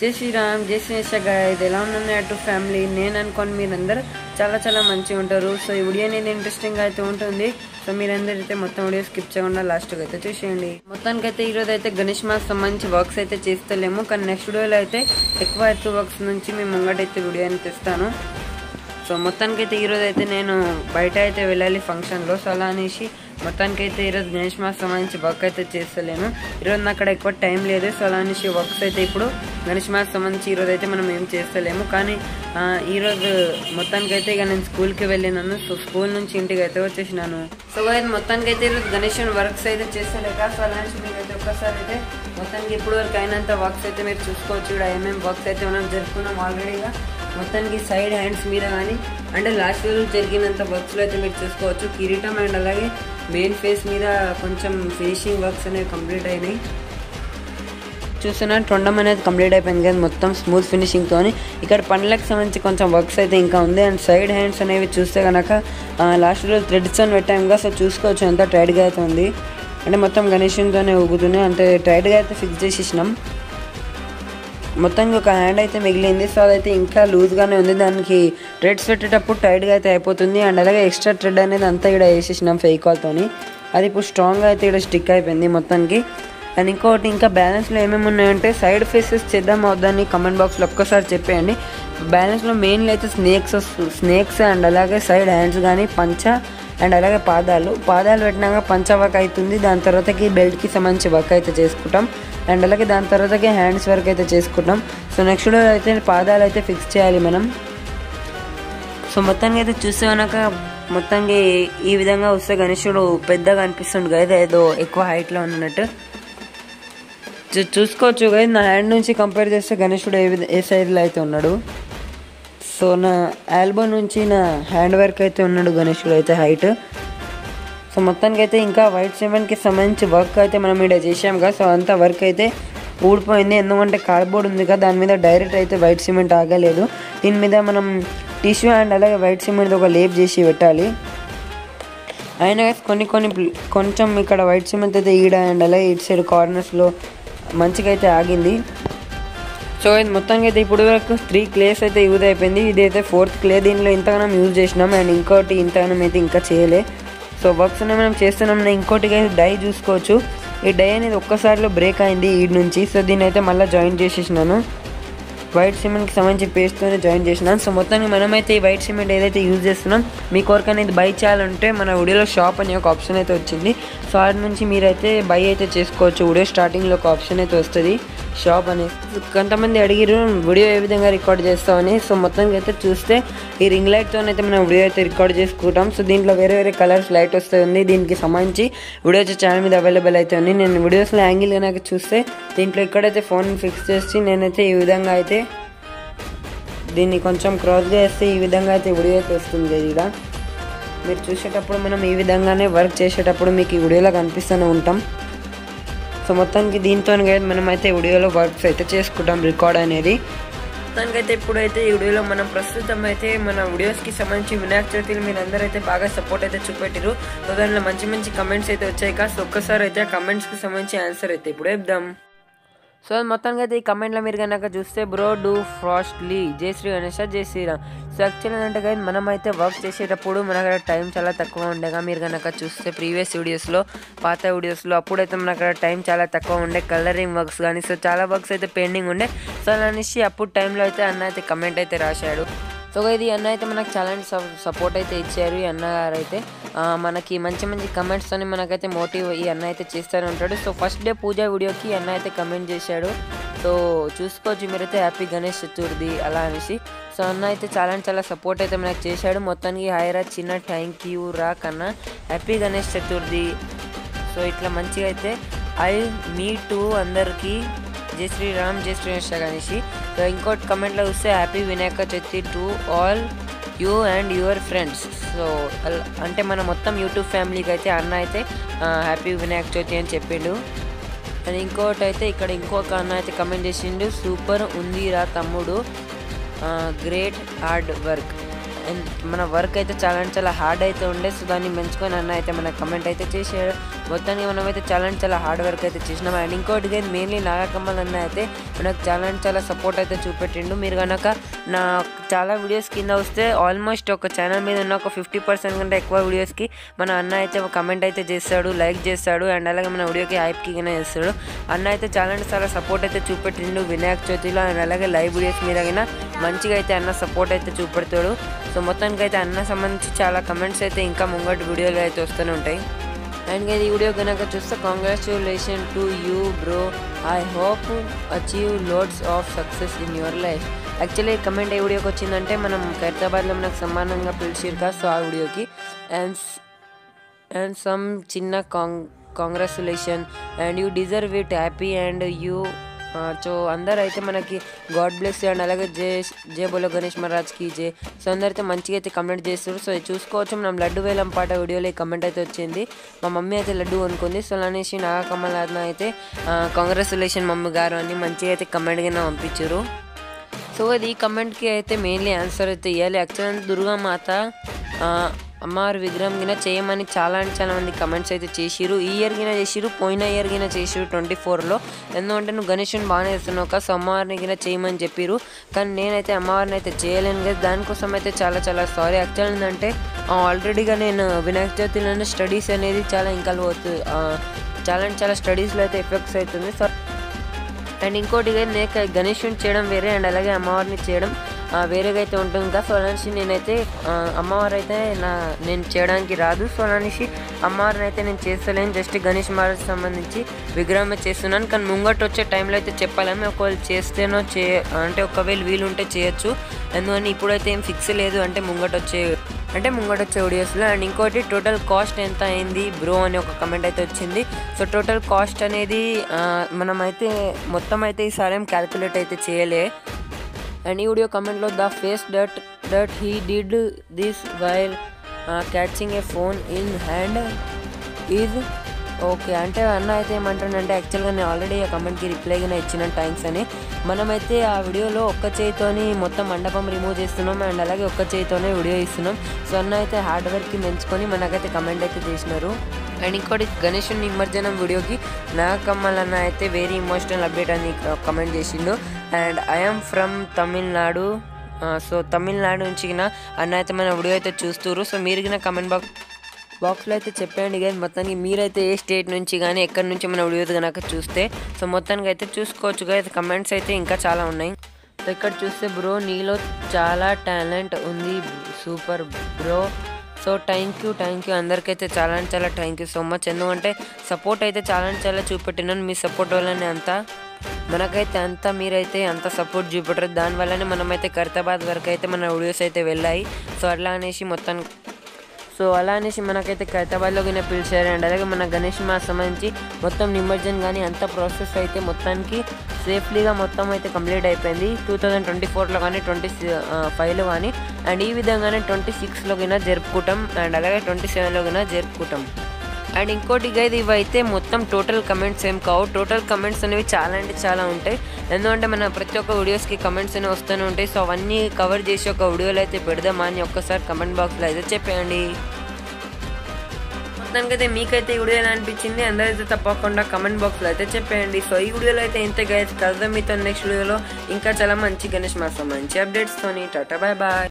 జై శ్రీరామ్, జై శ్రీనిష గాయ్స్. ఎలా ఉన్నాను అటు ఫ్యామిలీ? నేను అనుకోని మీరందరూ చాలా మంచిగా ఉంటారు. సో ఈ వీడియో అనేది ఇంట్రెస్టింగ్గా అయితే ఉంటుంది. సో మీరందరూ అయితే మొత్తం వీడియో స్కిప్ చేయకుండా లాస్ట్కి అయితే చూసేయండి. మొత్తానికి అయితే ఈరోజు అయితే గణేష్ మాస్ సంబంధించి వర్క్స్ అయితే చేస్తలేము, కానీ నెక్స్ట్ వీడియోలో అయితే ఎక్కువ ఎత్తు వర్క్స్ నుంచి మేము ముంగటైతే వీడియో అని తెస్తాను. సో మొత్తానికైతే ఈరోజు అయితే నేను బయట అయితే వెళ్ళాలి ఫంక్షన్లో. సో అలా అనేసి మొత్తానికైతే ఈరోజు గణేష్ మాస్ సంబంధించి వర్క్ అయితే చేస్తలేను. ఈరోజు నాకు అక్కడ ఎక్కువ టైం లేదు. సో అలా అనేసి వర్క్స్ అయితే ఇప్పుడు గణేష్ మాస్ సంబంధించి ఈరోజు అయితే మనం ఏం చేస్తలేము. కానీ ఈరోజు మొత్తానికైతే ఇక నేను స్కూల్కి వెళ్ళినాను. సో స్కూల్ నుంచి ఇంటికి అయితే వచ్చేసినాను. సో అయితే మొత్తానికైతే ఈరోజు గణేష్ వర్క్స్ అయితే చేస్తలేక సో అలా అనేసి మీకు అయితే ఒక్కసారి అయితే మొత్తానికి ఇప్పుడు వరకు అయినంత వర్క్స్ అయితే మీరు చూసుకోవచ్చు. ఇక్కడ ఏమేమి వర్క్స్ అయితే మనం జరుపుకున్నాం ఆల్రెడీగా. మొత్తానికి సైడ్ హ్యాండ్స్ మీద కానీ అంటే లాస్ట్ రోజు జరిగినంత వర్క్స్లో అయితే మీరు చూసుకోవచ్చు. కిరీటం అండ్ అలాగే మెయిన్ ఫేస్ మీద కొంచెం ఫినిషింగ్ వర్క్స్ అనేవి కంప్లీట్ అయినాయి. చూస్తున్నా తొండం అనేది కంప్లీట్ అయిపోయింది కదా మొత్తం స్మూత్ ఫినిషింగ్తో. ఇక్కడ పండ్లకు సంబంధించి కొంచెం వర్క్స్ అయితే ఇంకా ఉంది. అండ్ సైడ్ హ్యాండ్స్ అనేవి చూస్తే కనుక లాస్ట్ రోజు థ్రెడ్స్ అని పెట్టాం కదా. సో చూసుకోవచ్చు ఎంత టైట్గా అయితే ఉంది. అంటే మొత్తం గణేషునితోనే ఊగుతున్నాయి, అంటే టైట్గా అయితే ఫిక్స్ చేసేసినాం. మొత్తానికి ఒక హ్యాండ్ అయితే మిగిలింది. సో అదైతే ఇంకా లూజ్గానే ఉంది. దానికి థ్రెడ్స్ పెట్టేటప్పుడు టైట్గా అయితే అయిపోతుంది. అండ్ అలాగే ఎక్స్ట్రా థ్రెడ్ అనేది అంతా ఇక్కడ వేసేసినాం ఫెవికాల్తోని. అది ఇప్పుడు స్ట్రాంగ్గా అయితే ఇక్కడ స్టిక్ అయిపోయింది మొత్తానికి. అండ్ ఇంకోటి ఇంకా బ్యాలెన్స్లో ఏమేమి ఉన్నాయంటే సైడ్ ఫేసెస్ చేద్దాం అవుద్దని కమెంట్ బాక్స్లో ఒక్కసారి చెప్పేయండి. బ్యాలెన్స్లో మెయిన్లీ అయితే స్నేక్స్ అండ్ అలాగే సైడ్ హ్యాండ్స్ కానీ పంచ అండ్ అలాగే పాదాలు పెట్టినాక పంచ వర్క్ అవుతుంది. దాని తర్వాతకి బెల్ట్కి సంబంధించి వర్క్ అయితే చేసుకుంటాం. అండ్ అలాగే దాని తర్వాతకి హ్యాండ్స్ వర్క్ అయితే చేసుకుంటాం. సో నెక్స్ట్ డో అయితే పాదాలు అయితే ఫిక్స్ చేయాలి మనం. సో మొత్తానికి అయితే చూస్తే కనుక మొత్తానికి ఈ విధంగా వస్తే గణేశుడు పెద్దగా అనిపిస్తుంది కదా, ఏదో ఎక్కువ హైట్లో ఉన్నట్టు చూసుకోవచ్చు కదా. నా హ్యాండ్ నుంచి కంపేర్ చేస్తే గణేశుడు ఏ సైడ్లో అయితే ఉన్నాడు. సో నా ఆల్బో నుంచి నా హ్యాండ్ వర్క్ అయితే ఉన్నాడు గణేశుడు అయితే హైట్. సో మొత్తానికి అయితే ఇంకా వైట్ సిమెంట్కి సంబంధించి వర్క్ అయితే మనం ఇక్కడ చేసాం కదా. సో అంతా వర్క్ అయితే ఊడిపోయింది, ఎందుకంటే కార్డ్బోర్డ్ ఉంది కదా దాని మీద డైరెక్ట్ అయితే వైట్ సిమెంట్ ఆగలేదు. దీని మీద మనం టిష్యూ అండ్ అలాగే వైట్ సిమెంట్ ఒక లేప్ చేసి పెట్టాలి. అయినా కొంచెం ఇక్కడ వైట్ సిమెంట్ అయితే ఈడ అండ్ అలాగే ఇటు సైడ్ కార్నర్స్లో మంచిగా అయితే ఆగింది. సో ఇది మొత్తానికి అయితే ఇప్పుడు వరకు 3 క్లేస్ అయితే యూజ్ అయిపోయింది. ఇదైతే 4th క్లే. దీనిలో ఇంతగానం యూజ్ చేసినాం అండ్ ఇంకోటి ఇంతగానం అయితే ఇంకా చేయలే. సో వర్క్స్ అనేవి మనం చేస్తున్నాం. ఇంకోటి డై చూసుకోవచ్చు. ఈ డై అనేది ఒక్కసారిలో బ్రేక్ అయింది ఈడ్ నుంచి. సో దీన్ని అయితే మళ్ళీ జాయిన్ చేసేసినాను. వైట్ సిమెంట్కి సంబంధించి పేస్ట్తోనే జాయిన్ చేసినాను. సో మొత్తానికి మనమైతే ఈ వైట్ సిమెంట్ ఏదైతే యూజ్ చేస్తున్నాం మీ కోరిక అనేది బై చేయాలంటే మన వీడియోలో షాప్ అనే ఒక ఆప్షన్ అయితే వచ్చింది. సో వాటి నుంచి మీరైతే బై అయితే చేసుకోవచ్చు. వీడియో స్టార్టింగ్లో ఒక ఆప్షన్ అయితే వస్తుంది షాప్ అనేది. కొంతమంది అడిగిరు వీడియో ఏ విధంగా రికార్డ్ చేస్తామని. సో మొత్తానికి అయితే చూస్తే ఈ రింగ్ లైట్తోనైతే మనం వీడియో అయితే రికార్డ్ చేసుకుంటాం. సో దీంట్లో వేరే కలర్స్ లైట్ వస్తుంది. దీనికి సంబంధించి వీడియో వచ్చే ఛానల్ మీద అవైలబుల్ అయితే ఉంది. నేను వీడియోస్లో యాంగిల్ కనుక చూస్తే దీంట్లో ఇక్కడైతే ఫోన్ ఫిక్స్ చేసి నేనైతే ఈ విధంగా అయితే దీన్ని కొంచెం క్రాస్గా వేస్తే ఈ విధంగా అయితే వీడియో అయితే వస్తుంది. ఇక్కడ మీరు చూసేటప్పుడు మనం ఈ విధంగానే వర్క్ చేసేటప్పుడు మీకు ఈ వీడియోలో కనిపిస్తూనే ఉంటాం. సో మొత్తానికి దీంతో మనం అయితే వీడియోలో వర్క్స్ అయితే చేసుకుంటాం రికార్డ్ అనేది. మొత్తానికైతే ఇప్పుడైతే ఈ వీడియోలో మనం ప్రస్తుతం అయితే మన వీడియోస్కి సంబంధించి వినాయక చవితిలో మీరు అందరూ అయితే బాగా సపోర్ట్ అయితే చూపెట్టారు. సో దానిలో మంచి కమెంట్స్ అయితే వచ్చాయి కదా. సో ఒక్కసారి అయితే ఆ కమెంట్స్కి సంబంధించి ఆన్సర్ అయితే ఇప్పుడు చెప్దాం. సో మొత్తానికి అయితే ఈ కమెంట్లో మీరు కనుక చూస్తే బ్రో డూ ఫ్రాస్ట్లీ జై శ్రీ గణేష జై శ్రీరామ్. సో యాక్చువల్లీ ఏంటంటే కానీ మనం అయితే వర్క్ చేసేటప్పుడు మనకు టైం చాలా తక్కువ ఉండేగా. మీరు కనుక చూస్తే ప్రీవియస్ వీడియోస్లో పాత వీడియోస్లో అప్పుడైతే మనకు టైం చాలా తక్కువ ఉండే. కలరింగ్ వర్క్స్ కానీ సో చాలా వర్క్స్ అయితే పెండింగ్ ఉండే. సో అనేసి అప్పుడు టైంలో అయితే అన్న అయితే కమెంట్ అయితే రాశాడు. సో ఇది అన్న అయితే మనకు చాలా సపోర్ట్ అయితే ఇచ్చారు. ఈ అన్నగారు అయితే మనకి మంచి కమెంట్స్తో మనకైతే మోటివ్ ఈ అన్న అయితే చేస్తూనే ఉంటాడు. సో ఫస్ట్ డే పూజ వీడియోకి అన్న అయితే కమెంట్ చేశాడు. సో చూసుకోవచ్చు మీరైతే హ్యాపీ గణేష్ చతుర్థి అలా అనేసి. సో అన్న అయితే చాలా సపోర్ట్ అయితే మనకు చేశాడు. మొత్తానికి హాయిరా చిన్న థ్యాంక్ యూ రా కన్నా, హ్యాపీ గణేష్ చతుర్థి. సో ఇట్లా మంచిగా అయితే ఐ మీ టూ అందరికీ జై శ్రీరామ్ జై శ్రీనిష గణేషి. సో ఇంకోటి కమెంట్లో చూస్తే happy Vinayaka Chavithi to all you and your friends. So అంటే మన మొత్తం యూట్యూబ్ ఫ్యామిలీకి అయితే అన్న అయితే హ్యాపీ వినాయక చవితి అని చెప్పిండు. అండ్ ఇంకోటి అయితే ఇక్కడ ఇంకొక అన్న అయితే కమెంట్ చేసిండు, సూపర్ ఉందిరా తమ్ముడు, గ్రేట్ హార్డ్ వర్క్. అండ్ మన వర్క్ అయితే చాలా అంటే చాలా హార్డ్ అయితే ఉండే. సో దాన్ని పెంచుకొని అన్న అయితే మన కమెంట్ అయితే చేసాడు. మొత్తానికి మనమైతే చాలా అంటే చాలా హార్డ్ వర్క్ అయితే చేసినాం. అండ్ ఇంకోటి మెయిన్లీ నాగకమ్మల్ అన్న అయితే మనకు చాలా అంటే చాలా సపోర్ట్ అయితే చూపెట్టిండు. మీరు కనుక నా చాలా వీడియోస్ కింద వస్తే ఆల్మోస్ట్ ఒక ఛానల్ మీద ఉన్న ఒక 50% కంటే ఎక్కువ వీడియోస్కి మన అన్న అయితే ఒక కమెంట్ అయితే చేస్తాడు, లైక్ చేస్తాడు. అండ్ అలాగే మన వీడియోకి హైప్కి కింద చేస్తాడు. అన్న అయితే చాలా అంటే చాలా సపోర్ట్ అయితే చూపెట్టిండు వినాయక చవితిలో. అండ్ అలాగే లైవ్ వీడియోస్ మీద కింద మంచిగా అయితే అన్న సపోర్ట్ అయితే చూపెడతాడు. సో మొత్తానికి అయితే అన్న సంబంధించి చాలా కమెంట్స్ అయితే ఇంకా ముంగటి వీడియోలు అయితే వస్తూనే ఉంటాయి. అండ్ ఈ వీడియో కనుక చూస్తే congratulation to you bro, I hope achieve loads of success in your life. Actually comment ఏ వీడియోకి వచ్చిందంటే మనం ఖైరతాబాద్లో మనకు సమానంగా పిలిచిరు కదా, సో ఆ వీడియోకి. అండ్ సమ్ చిన్న congratulation and you deserve it happy and you. So అందరూ అయితే మనకి గాడ్ బ్లెస్ అండ్ అలాగే జై బోలో గణేష్ మహారాజ్కి జై. సో అందరైతే మంచిగా అయితే కమెంట్ చేస్తారు. సో చూసుకోవచ్చు మనం లడ్డు వేలం పాట వీడియోలో ఈ కమెంట్ అయితే వచ్చింది. మా మమ్మీ అయితే లడ్డు అనుకుంది. సో అనేసి నాగకమ్మల్ అన్న అయితే కాంగ్రాచులేషన్ మమ్మీ గారు అని మంచిగా అయితే కమెంట్ కింద పంపించారు. సో అది ఈ కమెంట్కి అయితే మెయిన్లీ ఆన్సర్ అయితే ఇవ్వాలి. యాక్చువల్లీ దుర్గామాత అమ్మవారి విగ్రహం గిన చేయమని చాలా అంటే చాలా మంది కమెంట్స్ అయితే చేసిరు. ఈ ఇయర్ గిన చేసిరు, పోయిన ఇయర్ గిన చేసిరు 24లో. ఎందుకంటే నువ్వు గణేషుని బాగానే చేస్తున్నావు కదా, సో అమ్మవారిని గిన చేయమని చెప్పిరు. కానీ నేనైతే అమ్మవారిని అయితే చేయలేను కదా, దానికోసం అయితే చాలా చాలా సారీ. యాక్చువల్ ఏంటంటే ఆల్రెడీగా నేను వినాయక చవితిలోనే స్టడీస్ అనేది చాలా ఇంకా చాలా అంటే చాలా స్టడీస్లో అయితే ఎఫెక్ట్స్ అవుతుంది. సో అండ్ ఇంకోటి నేను గణేషుని చేయడం వేరే అండ్ అలాగే అమ్మవారిని చేయడం వేరేగా అయితే ఉంటుంది కదా. సో అనేసి నేనైతే అమ్మవారు అయితే నేను చేయడానికి రాదు. సో అనేసి అమ్మవారిని అయితే నేను చేస్తలేను, జస్ట్ గణేష్ మహారాజ్ సంబంధించి విగ్రహమే చేస్తున్నాను. కానీ ముంగట వచ్చే టైంలో అయితే చెప్పాలని, ఒకవేళ చేస్తేనో అంటే ఒకవేళ వీలుంటే చేయొచ్చు. ఎందుకని ఇప్పుడైతే ఏం ఫిక్స్ లేదు అంటే ముంగట వచ్చే వీడియోస్లో. అండ్ ఇంకోటి టోటల్ కాస్ట్ ఎంత అయింది బ్రో అని ఒక కమెంట్ అయితే వచ్చింది. సో టోటల్ కాస్ట్ అనేది మనమైతే మొత్తం అయితే ఈసారి ఏం క్యాల్కులేట్ అయితే చేయలే. అండ్ ఈ వీడియో కమెంట్లో the face that he did this while catching a phone in hand is okay. అంటే అన్న అయితే ఏమంటానంటే యాక్చువల్గా నేను ఆల్రెడీ ఆ కమెంట్కి రిప్లైగా ఇచ్చిన థ్యాంక్స్ అని. మనమైతే ఆ వీడియోలో ఒక్క చేయితోని మొత్తం మండపం రిమూవ్ చేస్తున్నాం అండ్ అలాగే ఒక్క చేయితోనే వీడియో ఇస్తున్నాం. సో అన్న అయితే హార్డ్ వర్క్కి మెంచుకొని మనకైతే కమెంట్ అయితే చేసినారు. అండ్ ఇంకోటి గణేషుని నిమజ్జనం వీడియోకి నాగకమ్మల్ అన్న అయితే వెరీ ఇమోషనల్ అప్డేట్ అని కమెంట్ చేసిండు. And I'm from Tamil Nadu. So Tamil Nadu నుంచి అన్న అయితే మన వీడియో అయితే చూస్తున్నారు. సో మీరు గిన కమెంట్ బాక్స్లో అయితే చెప్పండి కానీ మొత్తానికి మీరైతే ఏ స్టేట్ నుంచి కానీ ఎక్కడి నుంచి మన వీడియో కనుక చూస్తే. సో మొత్తానికి అయితే చూసుకోవచ్చు కదా, కమెంట్స్ అయితే ఇంకా చాలా ఉన్నాయి. సో ఇక్కడ చూస్తే బ్రో నీలో చాలా టాలెంట్ ఉంది, super bro. So thank you అందరికైతే చాలా అంటే చాలా థ్యాంక్ యూ సో మచ్. ఎందుకంటే సపోర్ట్ అయితే చాలా అంటే చాలా చూపెట్టినాను. మీ సపోర్ట్ వల్లనే మనకైతే మీరైతే అంత సపోర్ట్ చూపెట్టరు. దానివల్లనే మనమైతే ఖైరతాబాద్ వరకు అయితే మన వీడియోస్ అయితే వెళ్ళాయి. సో అలా అనేసి మనకైతే ఖైరతాబాద్లో కింద పిలిచారు. అండ్ అలాగే మన గణేష్ మాస్ సంబంధించి మొత్తం నిమజ్జనం కానీ అంత ప్రాసెస్ అయితే మొత్తానికి సేఫ్లీగా మొత్తం అయితే కంప్లీట్ అయిపోయింది. 2024లో కానీ 25లో కానీ అండ్ ఈ విధంగానే 26లో కింద జరుపుకుంటాం అండ్ అలాగే 27లో కింద జరుపుకుంటాం. అండ్ ఇంకోటి గైడ్ ఇవైతే మొత్తం టోటల్ కమెంట్స్ ఏం కావు. టోటల్ కమెంట్స్ అనేవి చాలా అంటే చాలా ఉంటాయి. ఎందుకంటే మన ప్రతి ఒక్క వీడియోస్కి కమెంట్స్ అనేవి వస్తూనే ఉంటాయి. సో అవన్నీ కవర్ చేసి ఒక వీడియోలో అయితే పెడదామా అని ఒక్కసారి కమెంట్ బాక్స్లో అయితే చెప్పండి. మొత్తానికైతే మీకైతే ఈ వీడియో ఎలా అనిపించింది అందరైతే తప్పకుండా కమెంట్ బాక్స్లో అయితే చెప్పండి. సో ఈ వీడియోలో అయితే ఇంతే గైస్, కలుద్దాం మీతో నెక్స్ట్ వీడియోలో ఇంకా చాలా మంచి గణేష్ మాస్ సంబంధించి అప్డేట్స్తోని. Tata bye bye.